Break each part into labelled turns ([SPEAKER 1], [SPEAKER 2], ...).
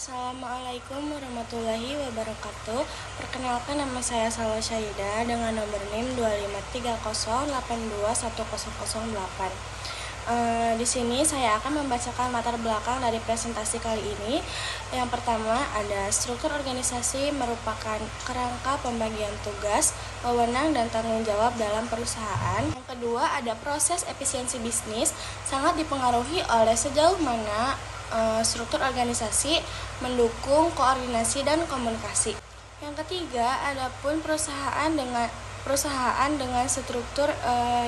[SPEAKER 1] Assalamualaikum warahmatullahi wabarakatuh. Perkenalkan, nama saya Salwa Syahida dengan nomor NIM 25308210008. Di sini saya akan membacakan latar belakang dari presentasi kali ini. Yang pertama ada struktur organisasi merupakan kerangka pembagian tugas, wewenang dan tanggung jawab dalam perusahaan. Yang kedua ada proses efisiensi bisnis, sangat dipengaruhi oleh sejauh mana struktur organisasi mendukung koordinasi dan komunikasi. Yang ketiga, adapun perusahaan dengan struktur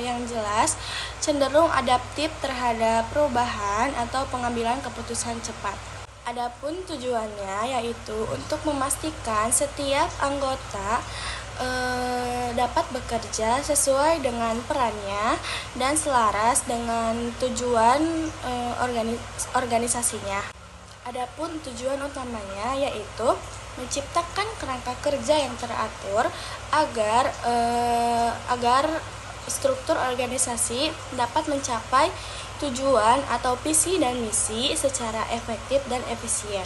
[SPEAKER 1] yang jelas cenderung adaptif terhadap perubahan atau pengambilan keputusan cepat. Adapun tujuannya yaitu untuk memastikan setiap anggota dapat bekerja sesuai dengan perannya dan selaras dengan tujuan organisasinya. Adapun tujuan utamanya yaitu menciptakan kerangka kerja yang teratur agar struktur organisasi dapat mencapai tujuan atau visi dan misi secara efektif dan efisien.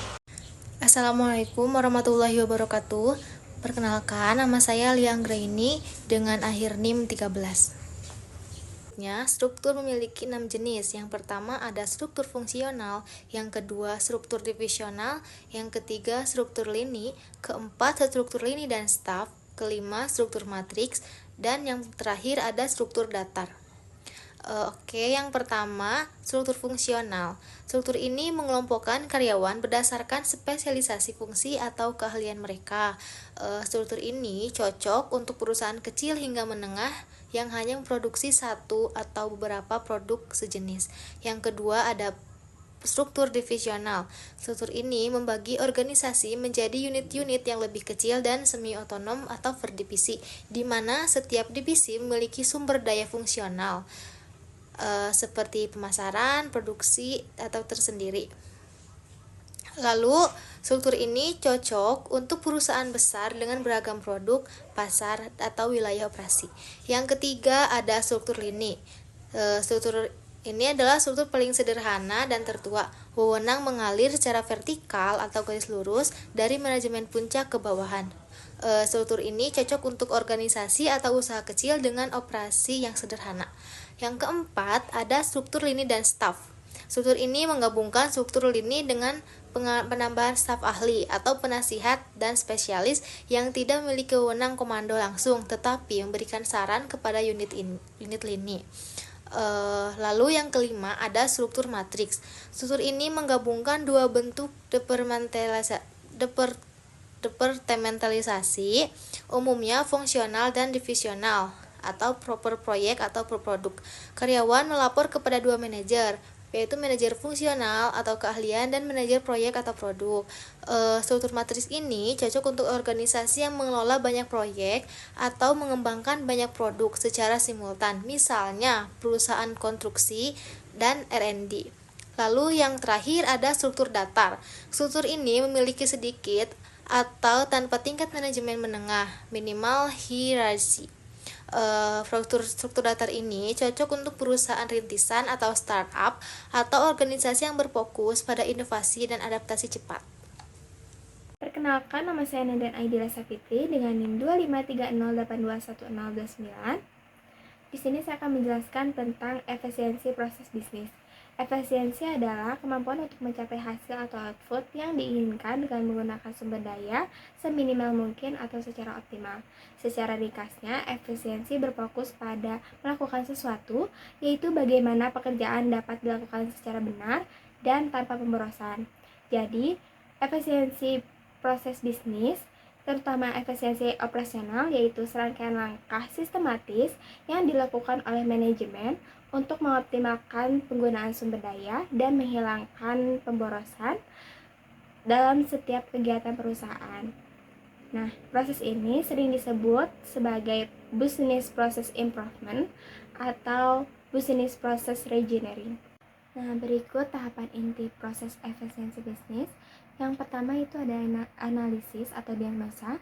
[SPEAKER 2] Assalamualaikum warahmatullahi wabarakatuh. Perkenalkan, nama saya Lia Anggraini dengan akhir NIM 13. Struktur memiliki 6 jenis. Yang pertama ada struktur fungsional, yang kedua struktur divisional, yang ketiga struktur lini, keempat struktur lini dan staf, kelima struktur matriks, dan yang terakhir ada struktur datar. Yang pertama, struktur fungsional. Struktur ini mengelompokkan karyawan berdasarkan spesialisasi fungsi atau keahlian mereka. Struktur ini cocok untuk perusahaan kecil hingga menengah yang hanya memproduksi satu atau beberapa produk sejenis. Yang kedua ada struktur divisional. Struktur ini membagi organisasi menjadi unit-unit yang lebih kecil dan semi-otonom atau berdivisi, di mana setiap divisi memiliki sumber daya fungsional seperti pemasaran, produksi, atau tersendiri. Lalu, struktur ini cocok untuk perusahaan besar dengan beragam produk, pasar, atau wilayah operasi. Yang ketiga ada struktur lini. Struktur ini adalah struktur paling sederhana dan tertua. Wewenang mengalir secara vertikal atau garis lurus dari manajemen puncak ke bawahan. Struktur ini cocok untuk organisasi atau usaha kecil dengan operasi yang sederhana. Yang keempat, ada struktur lini dan staf. Struktur ini menggabungkan struktur lini dengan penambahan staf ahli atau penasihat dan spesialis yang tidak memiliki wewenang komando langsung, tetapi memberikan saran kepada unit lini. Lalu yang kelima ada struktur matriks. Struktur ini menggabungkan dua bentuk departementalisasi, umumnya fungsional dan divisional, atau per proyek atau per produk. Karyawan melapor kepada dua manajer, yaitu manajer fungsional atau keahlian dan manajer proyek atau produk. Struktur matriks ini cocok untuk organisasi yang mengelola banyak proyek atau mengembangkan banyak produk secara simultan, misalnya perusahaan konstruksi dan R&D. Lalu yang terakhir ada struktur datar. Struktur ini memiliki sedikit atau tanpa tingkat manajemen menengah, minimal hierarki. Struktur datar ini cocok untuk perusahaan rintisan atau startup atau organisasi yang berfokus pada inovasi dan adaptasi cepat.
[SPEAKER 3] Perkenalkan, nama saya Nadan Aidila Safitri dengan NIM 25308210029. Di sini saya akan menjelaskan tentang efisiensi proses bisnis. Efisiensi adalah kemampuan untuk mencapai hasil atau output yang diinginkan dengan menggunakan sumber daya seminimal mungkin atau secara optimal. Secara ringkasnya, efisiensi berfokus pada melakukan sesuatu, yaitu bagaimana pekerjaan dapat dilakukan secara benar dan tanpa pemborosan. Jadi, efisiensi proses bisnis, terutama efisiensi operasional, yaitu serangkaian langkah sistematis yang dilakukan oleh manajemen untuk mengoptimalkan penggunaan sumber daya dan menghilangkan pemborosan dalam setiap kegiatan perusahaan. Nah, proses ini sering disebut sebagai business process improvement atau business process reengineering. Nah, berikut tahapan inti proses efisiensi bisnis. Yang pertama itu ada analisis atau diagnosa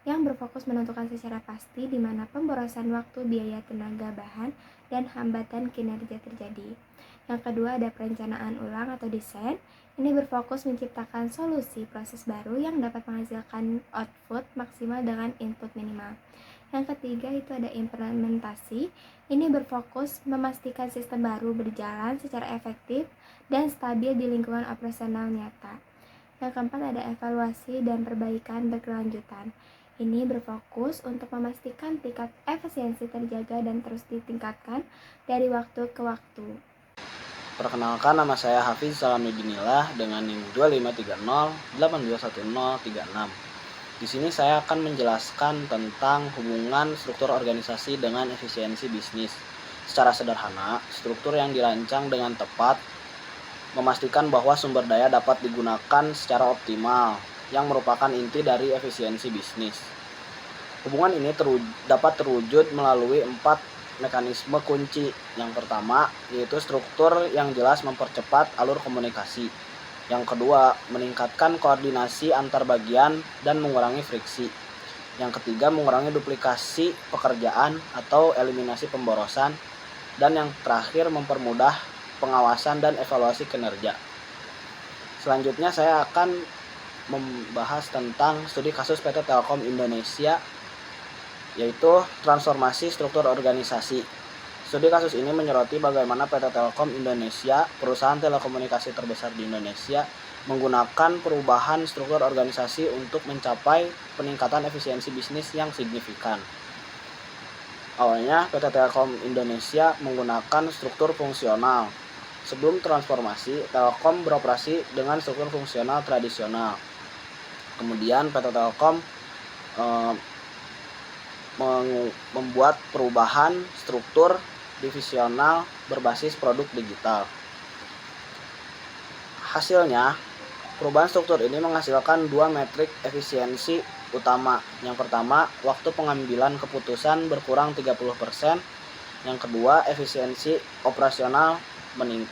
[SPEAKER 3] yang berfokus menentukan secara pasti di mana pemborosan waktu, biaya, tenaga, bahan, dan hambatan kinerja terjadi. Yang kedua ada perencanaan ulang atau desain. Ini berfokus menciptakan solusi proses baru yang dapat menghasilkan output maksimal dengan input minimal. Yang ketiga itu ada implementasi. Ini berfokus memastikan sistem baru berjalan secara efektif dan stabil di lingkungan operasional nyata. Yang keempat ada evaluasi dan perbaikan berkelanjutan. Ini berfokus untuk memastikan tingkat efisiensi terjaga dan terus ditingkatkan dari waktu ke waktu.
[SPEAKER 4] Perkenalkan, nama saya Hafiz Salamuddinillah dengan NIM 2530821036. Di sini saya akan menjelaskan tentang hubungan struktur organisasi dengan efisiensi bisnis. Secara sederhana, struktur yang dirancang dengan tepat memastikan bahwa sumber daya dapat digunakan secara optimal, yang merupakan inti dari efisiensi bisnis. Hubungan ini dapat terwujud melalui 4 mekanisme kunci. Yang pertama, yaitu struktur yang jelas mempercepat alur komunikasi. Yang kedua, meningkatkan koordinasi antar bagian dan mengurangi friksi. Yang ketiga, mengurangi duplikasi pekerjaan atau eliminasi pemborosan. Dan yang terakhir, mempermudah pengawasan dan evaluasi kinerja. Selanjutnya saya akan membahas tentang studi kasus PT Telkom Indonesia, yaitu transformasi struktur organisasi. Studi kasus ini menyoroti bagaimana PT Telkom Indonesia, perusahaan telekomunikasi terbesar di Indonesia, menggunakan perubahan struktur organisasi untuk mencapai peningkatan efisiensi bisnis yang signifikan. Awalnya PT Telkom Indonesia menggunakan struktur fungsional. Sebelum transformasi, Telkom beroperasi dengan struktur fungsional tradisional. Kemudian PT Telkom membuat perubahan struktur divisional berbasis produk digital. Hasilnya, perubahan struktur ini menghasilkan 2 metrik efisiensi utama. Yang pertama, waktu pengambilan keputusan berkurang 30%. Yang kedua, efisiensi operasional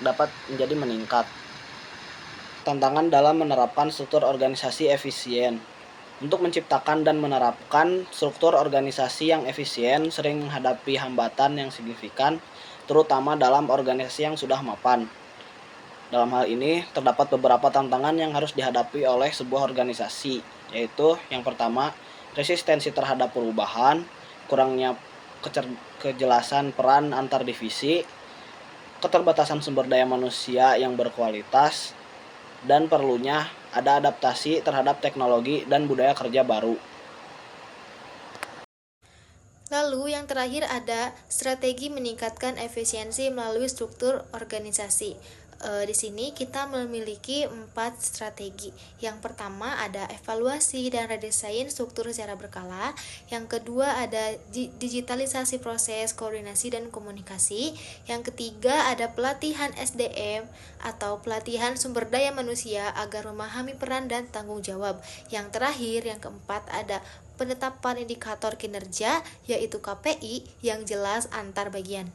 [SPEAKER 4] dapat menjadi meningkat. Tantangan dalam menerapkan struktur organisasi efisien. Untuk menciptakan dan menerapkan struktur organisasi yang efisien sering menghadapi hambatan yang signifikan, terutama dalam organisasi yang sudah mapan. Dalam hal ini, terdapat beberapa tantangan yang harus dihadapi oleh sebuah organisasi, yaitu yang pertama, resistensi terhadap perubahan, kurangnya kejelasan peran antar divisi, keterbatasan sumber daya manusia yang berkualitas, dan perlunya ada adaptasi terhadap teknologi dan budaya kerja baru.
[SPEAKER 2] Lalu yang terakhir ada strategi meningkatkan efisiensi melalui struktur organisasi. Di sini kita memiliki 4 strategi. Yang pertama ada evaluasi dan redesain struktur secara berkala. Yang kedua ada digitalisasi proses, koordinasi dan komunikasi. Yang ketiga ada pelatihan SDM atau pelatihan sumber daya manusia agar memahami peran dan tanggung jawab. Yang terakhir, yang keempat ada penetapan indikator kinerja yaitu KPI yang jelas antar bagian.